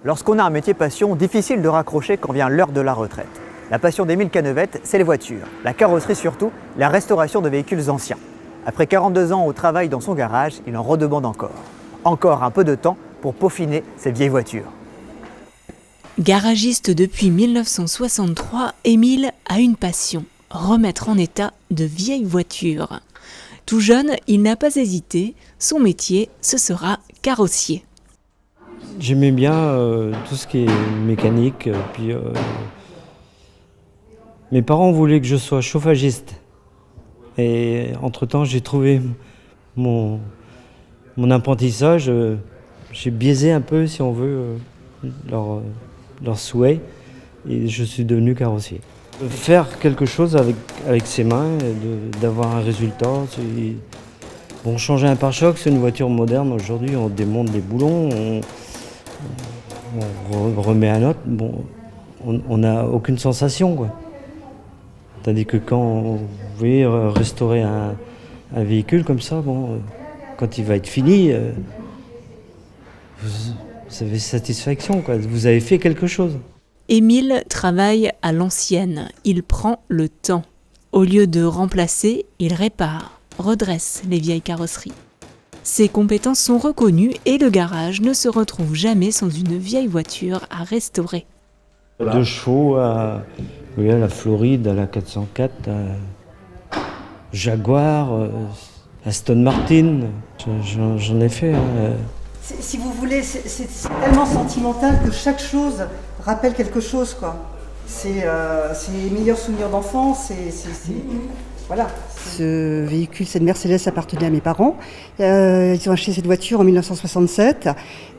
Lorsqu'on a un métier passion, difficile de raccrocher quand vient l'heure de la retraite. La passion d'Émile Cannevette, c'est les voitures, la carrosserie surtout, la restauration de véhicules anciens. Après 42 ans au travail dans son garage, il en redemande encore. Encore un peu de temps pour peaufiner ses vieilles voitures. Garagiste depuis 1963, Émile a une passion, remettre en état de vieilles voitures. Tout jeune, il n'a pas hésité, son métier, ce sera carrossier. J'aimais bien tout ce qui est mécanique. Mes parents voulaient que je sois chauffagiste. Et entre-temps, j'ai trouvé mon apprentissage. J'ai biaisé un peu, si on veut, leur souhait. Et je suis devenu carrossier. Faire quelque chose avec ses mains, d'avoir un résultat. Bon, changer un pare-choc, c'est une voiture moderne. Aujourd'hui, on démonte des boulons. On remet un autre, bon, on n'a aucune sensation, quoi. Tandis que quand vous voyez restaurer un véhicule comme ça, bon, quand il va être fini, vous avez satisfaction, quoi. Vous avez fait quelque chose. Émile travaille à l'ancienne, il prend le temps. Au lieu de remplacer, il répare, redresse les vieilles carrosseries. Ses compétences sont reconnues et le garage ne se retrouve jamais sans une vieille voiture à restaurer. 2 chevaux à la Floride, à la 404, à Jaguar, Aston Martin, j'en ai fait. Si vous voulez, c'est tellement sentimental que chaque chose rappelle quelque chose, quoi. C'est les meilleurs souvenirs d'enfance, voilà. Ce véhicule, cette Mercedes, appartenait à mes parents. Ils ont acheté cette voiture en 1967.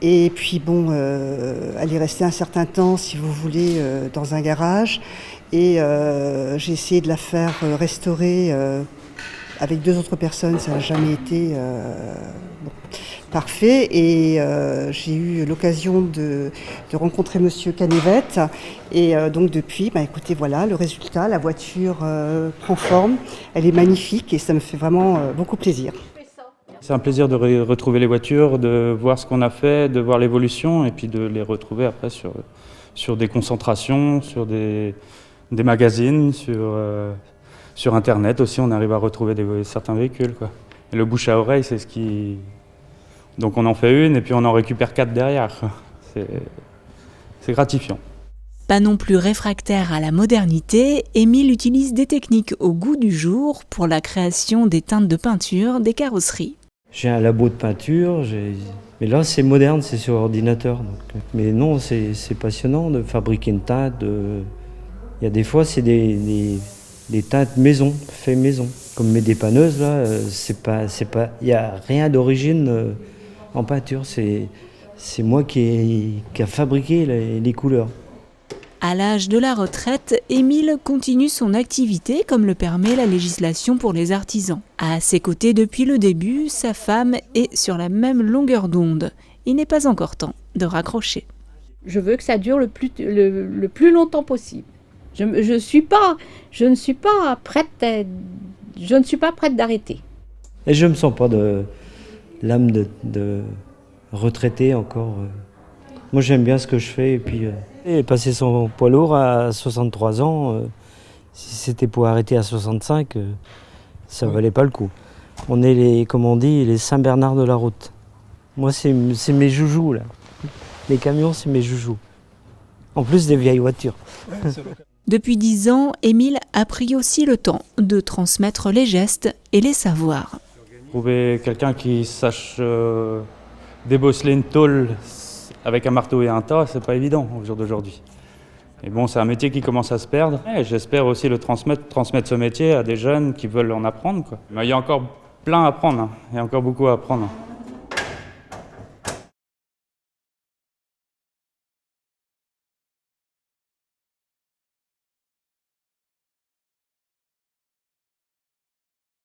Et puis bon, elle est restée un certain temps, si vous voulez, dans un garage. Et j'ai essayé de la faire restaurer avec 2 autres personnes. Ça n'a jamais été parfait. Et j'ai eu l'occasion de rencontrer Monsieur Cannevette. Et donc depuis, écoutez, voilà le résultat. La voiture prend forme. Elle est magnifique et ça me fait vraiment beaucoup plaisir. C'est un plaisir de retrouver les voitures, de voir ce qu'on a fait, de voir l'évolution et puis de les retrouver après sur des concentrations, sur des magazines, sur Internet aussi. On arrive à retrouver certains véhicules, quoi. Et le bouche à oreille, c'est ce qui... Donc on en fait une et puis on en récupère 4 derrière. C'est gratifiant. Pas non plus réfractaire à la modernité, Émile utilise des techniques au goût du jour pour la création des teintes de peinture des carrosseries. J'ai un labo de peinture, mais là c'est moderne, c'est sur ordinateur. Mais non, c'est passionnant de fabriquer une teinte. Il y a des fois c'est des teintes maison, fait maison. Comme mes dépanneuses là, il n'y a rien d'origine en peinture. C'est moi qui a fabriqué les couleurs. À l'âge de la retraite, Émile continue son activité comme le permet la législation pour les artisans. À ses côtés depuis le début, sa femme est sur la même longueur d'onde. Il n'est pas encore temps de raccrocher. Je veux que ça dure le plus longtemps possible. Je ne suis pas prête d'arrêter. Et je ne me sens pas de l'âme de retraité encore. Moi j'aime bien ce que je fais et puis passer son poids lourd à 63 ans, si c'était pour arrêter à 65, ça valait pas le coup. On est comme on dit, les Saint-Bernard de la route. Moi c'est mes joujoux là. Les camions c'est mes joujoux. En plus des vieilles voitures. Depuis 10 ans, Émile a pris aussi le temps de transmettre les gestes et les savoirs. Trouver quelqu'un qui sache débosseler une tôle avec un marteau et un tas, c'est pas évident au jour d'aujourd'hui. Et bon, c'est un métier qui commence à se perdre. Et j'espère aussi le transmettre ce métier à des jeunes qui veulent en apprendre, quoi. Mais il y a encore plein à apprendre, hein. Il y a encore beaucoup à apprendre.